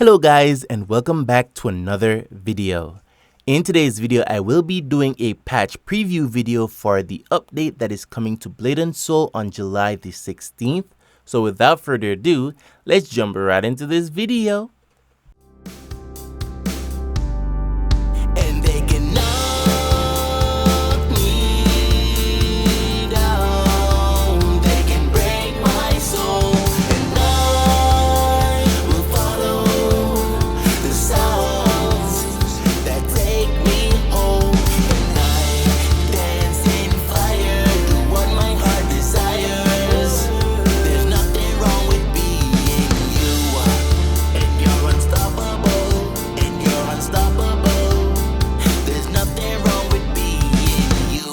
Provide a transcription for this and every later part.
Hello guys, and welcome back to another video. In today's video, I will be doing a patch preview video for the update that is coming to Blade & Soul on July the 16th. So without further ado, let's jump right into this video. And they can knock me down, they can break my soul, and I will follow the sounds that take me home. And I dance in fire, do what my heart desires. There's nothing wrong with being you, and you're unstoppable, and you're unstoppable. There's nothing wrong with being you.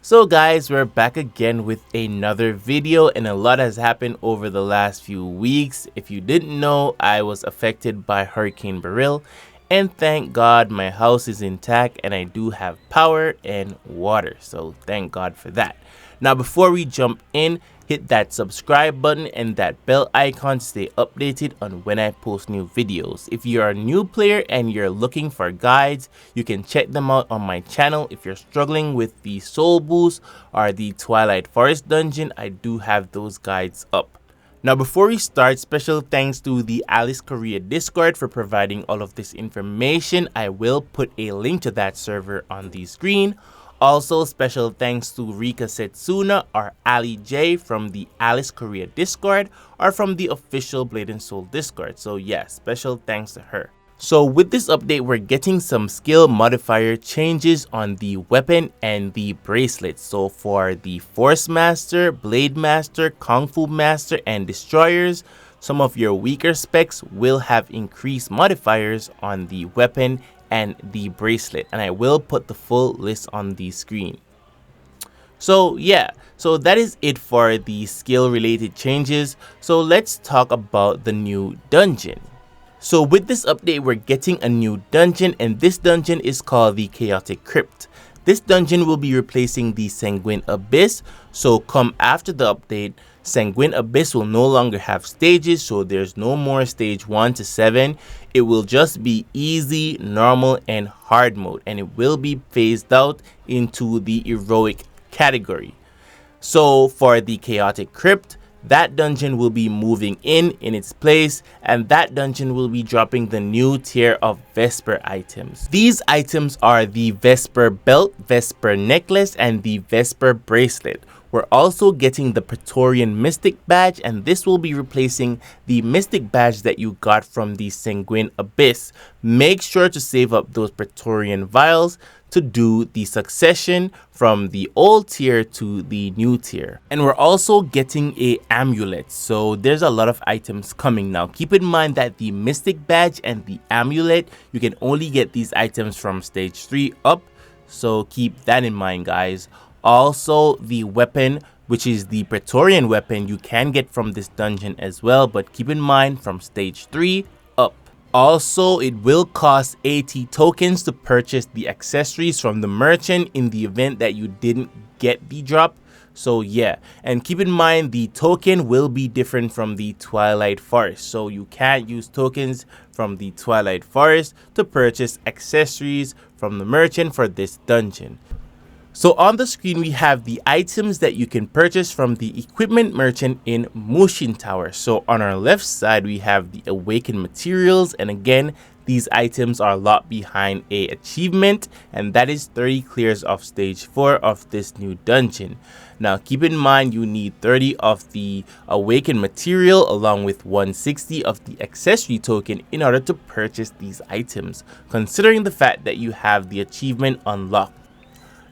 So guys, we're back again with another video, and a lot has happened over the last few weeks. If you didn't know, I was affected by Hurricane Beryl, and thank God my house is intact and I do have power and water, so thank God for that. Now before we jump in, hit that subscribe button and that bell icon to stay updated on when I post new videos. If you're a new player and you're looking for guides, you can check them out on my channel. If you're struggling with the Soul Boost or the Twilight Forest dungeon, I do have those guides up. Now before we start, special thanks to the Alice Korea Discord for providing all of this information. I will put a link to that server on the screen. Also, special thanks to Rika Setsuna or Ali J from the Alice Korea Discord or from the official Blade & Soul Discord. So yeah, special thanks to her. So with this update, we're getting some skill modifier changes on the weapon and the bracelet. So for the Force Master, Blade Master, Kung Fu Master, and Destroyers, some of your weaker specs will have increased modifiers on the weapon and the bracelet, and I will put the full list on the screen. So yeah, so that is it for the skill related changes. So let's talk about the new dungeon. So with this update, we're getting a new dungeon, and this dungeon is called the Chaotic Crypt. This dungeon will be replacing the Sanguine Abyss. So come after the update, Sanguine Abyss will no longer have stages, so there's no more stage 1 to 7. It will just be easy, normal, and hard mode, and it will be phased out into the heroic category. So for the Chaotic Crypt, that dungeon will be moving in its place, and that dungeon will be dropping the new tier of Vesper items. These items are the Vesper Belt, Vesper Necklace, and the Vesper Bracelet. We're also getting the Praetorian Mystic Badge, and this will be replacing the Mystic Badge that you got from the Sanguine Abyss. Make sure to save up those Praetorian Vials to do the succession from the old tier to the new tier. And we're also getting a amulet, so there's a lot of items coming now. Keep in mind that the Mystic Badge and the amulet, you can only get these items from stage 3 up, so keep that in mind, guys. Also, the weapon, which is the Praetorian weapon, you can get from this dungeon as well, but keep in mind from stage 3 up. Also, it will cost 80 tokens to purchase the accessories from the merchant in the event that you didn't get the drop. So yeah, and keep in mind the token will be different from the Twilight Forest, so you can't use tokens from the Twilight Forest to purchase accessories from the merchant for this dungeon. So on the screen, we have the items that you can purchase from the equipment merchant in Mushin Tower. So on our left side, we have the awakened materials, and again, these items are locked behind a achievement, and that is 30 clears of stage 4 of this new dungeon. Now keep in mind you need 30 of the awakened material along with 160 of the accessory token in order to purchase these items, considering the fact that you have the achievement unlocked.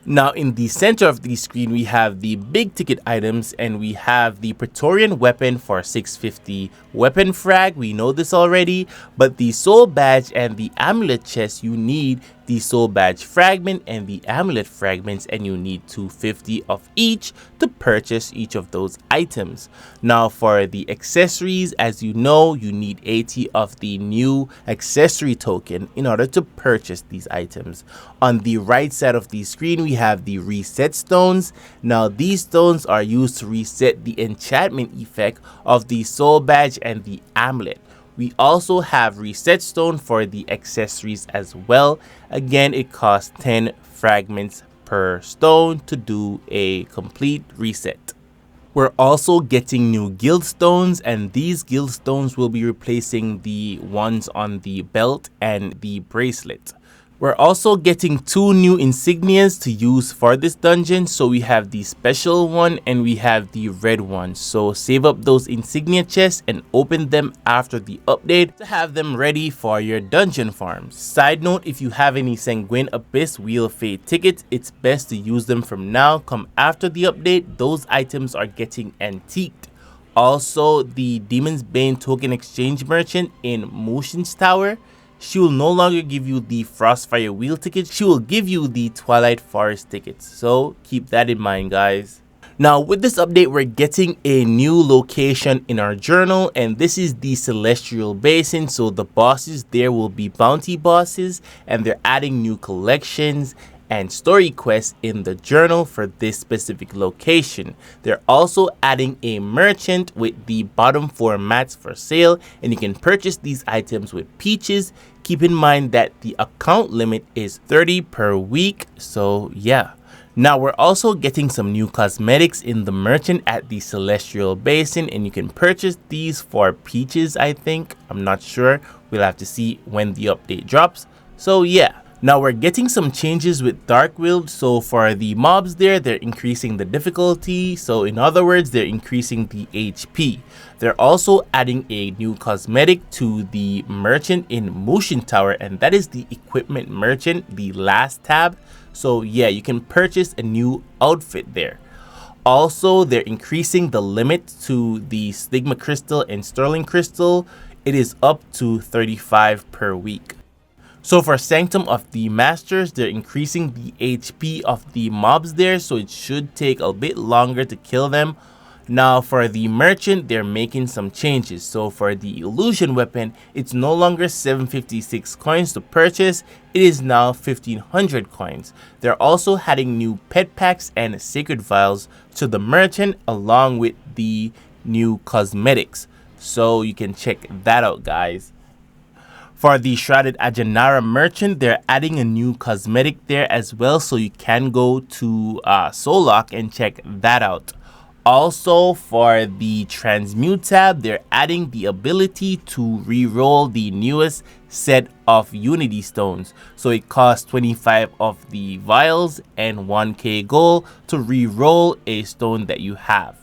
Now in the center of the screen, we have the big ticket items, and we have the Praetorian weapon for 650 weapon frag. We know this already, but the soul badge and the amulet chest you need the soul badge fragment and the amulet fragments, and you need 250 of each to purchase each of those items. Now for the accessories, as you know, you need 80 of the new accessory token in order to purchase these items. On the right side of the screen, we have the reset stones. Now these stones are used to reset the enchantment effect of the soul badge and the amulet. We also have reset stone for the accessories as well. Again, it costs 10 fragments per stone to do a complete reset. We're also getting new guild stones, and these guild stones will be replacing the ones on the belt and the bracelet. We're also getting 2 new insignias to use for this dungeon. So we have the special one and we have the red one. So save up those insignia chests and open them after the update to have them ready for your dungeon farms. Side note, if you have any Sanguine Abyss Wheel of Fate tickets, it's best to use them from now. Come after the update, those items are getting antiqued. Also, the Demon's Bane token exchange merchant in Motion's Tower, she will no longer give you the FrostFire wheel tickets, she will give you the Twilight Forest tickets. So keep that in mind, guys. Now with this update, we're getting a new location in our journal, and this is the Celestial Basin. So the bosses there will be bounty bosses, and they're adding new collections and story quests in the journal for this specific location. They're also adding a merchant with the bottom 4 mats for sale, and you can purchase these items with peaches. Keep in mind that the account limit is 30 per week, so yeah. Now we're also getting some new cosmetics in the merchant at the Celestial Basin, and you can purchase these for peaches, I think. I'm not sure. We'll have to see when the update drops. So yeah. Now we're getting some changes with Dark Wield. So for the mobs there, they're increasing the difficulty. So in other words, they're increasing the HP. They're also adding a new cosmetic to the merchant in Motion Tower, and that is the equipment merchant, the last tab. So yeah, you can purchase a new outfit there. Also, they're increasing the limit to the Stigma Crystal and Sterling Crystal. It is up to 35 per week. So for Sanctum of the Masters, they're increasing the HP of the mobs there, so it should take a bit longer to kill them. Now for the merchant, they're making some changes. So for the illusion weapon, it's no longer 756 coins to purchase, it is now 1500 coins. They're also adding new pet packs and sacred vials to the merchant along with the new cosmetics. So you can check that out, guys. For the Shrouded AJANARA merchant, they're adding a new cosmetic there as well, so you can go to Soullock and check that out. Also for the Transmute tab, they're adding the ability to re-roll the newest set of Unity stones. So it costs 25 of the vials and 1k gold to re-roll a stone that you have.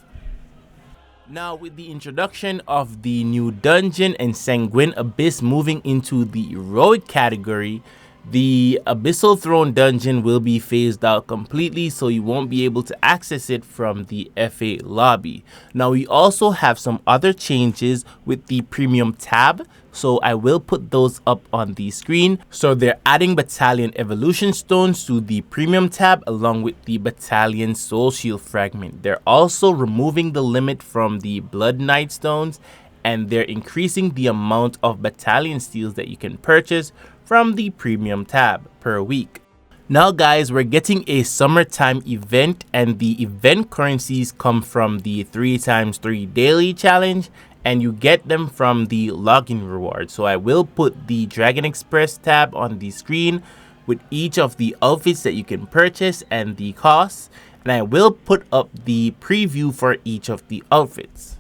Now with the introduction of the new dungeon and Sanguine Abyss moving into the heroic category, the Abyssal Throne dungeon will be phased out completely, so you won't be able to access it from the FA lobby. Now we also have some other changes with the premium tab, so I will put those up on the screen. So they're adding battalion evolution stones to the premium tab along with the battalion soul shield fragment. They're also removing the limit from the blood knight stones, and they're increasing the amount of battalion steals that you can purchase from the premium tab per week. Now guys, we're getting a summertime event, and the event currencies come from the 3x3 daily challenge, and you get them from the login reward. So I will put the Dragon Express tab on the screen with each of the outfits that you can purchase and the costs, and I will put up the preview for each of the outfits.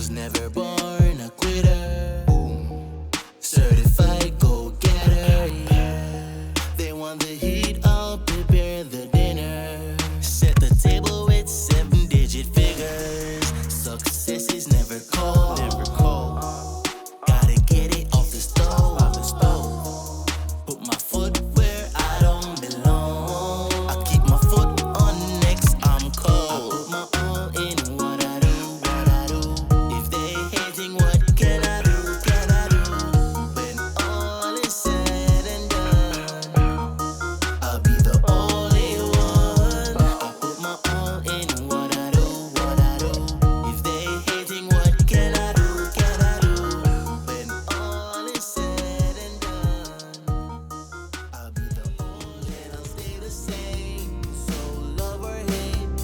was never born a quitter. Certified go-getter, yeah. They want the heat, I'll prepare the dinner. Set the table with 7-digit figures. Success is never cold. Gotta get it off the stove. Put my foot where I don't belong. I keep my foot on next, I'm cold. I put my all in what I do. If they hating, what can I do? When all is said and done, I'll be the only one. I put my all in what I do. If they hating, what can I do? When all is said and done, I'll be the only and I'll stay the same. So love or hate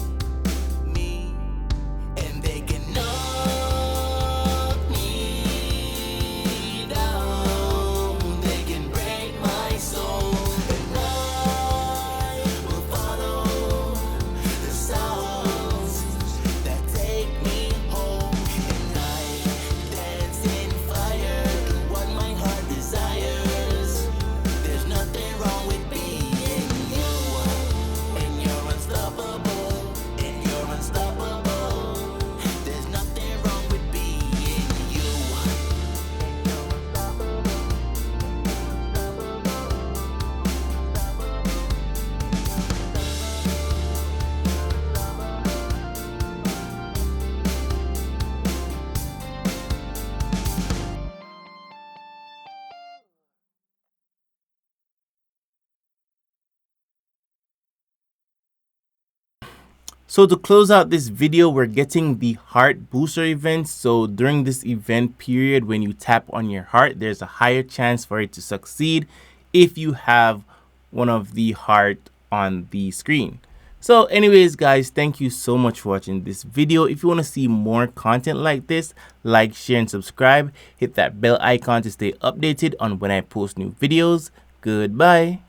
me, and they can knock me down. They can break my soul, and I will follow the sounds that take me home. And I dance in fire, do what my heart desires. There's nothing wrong with being you, and you're unstoppable, There's nothing wrong with being you. So to close out this video, we're getting the heart booster event. So during this event period, when you tap on your heart, there's a higher chance for it to succeed if you have one of the heart on the screen. So anyways, guys, thank you so much for watching this video. If you want to see more content like this, like, share, and subscribe. Hit that bell icon to stay updated on when I post new videos. Goodbye.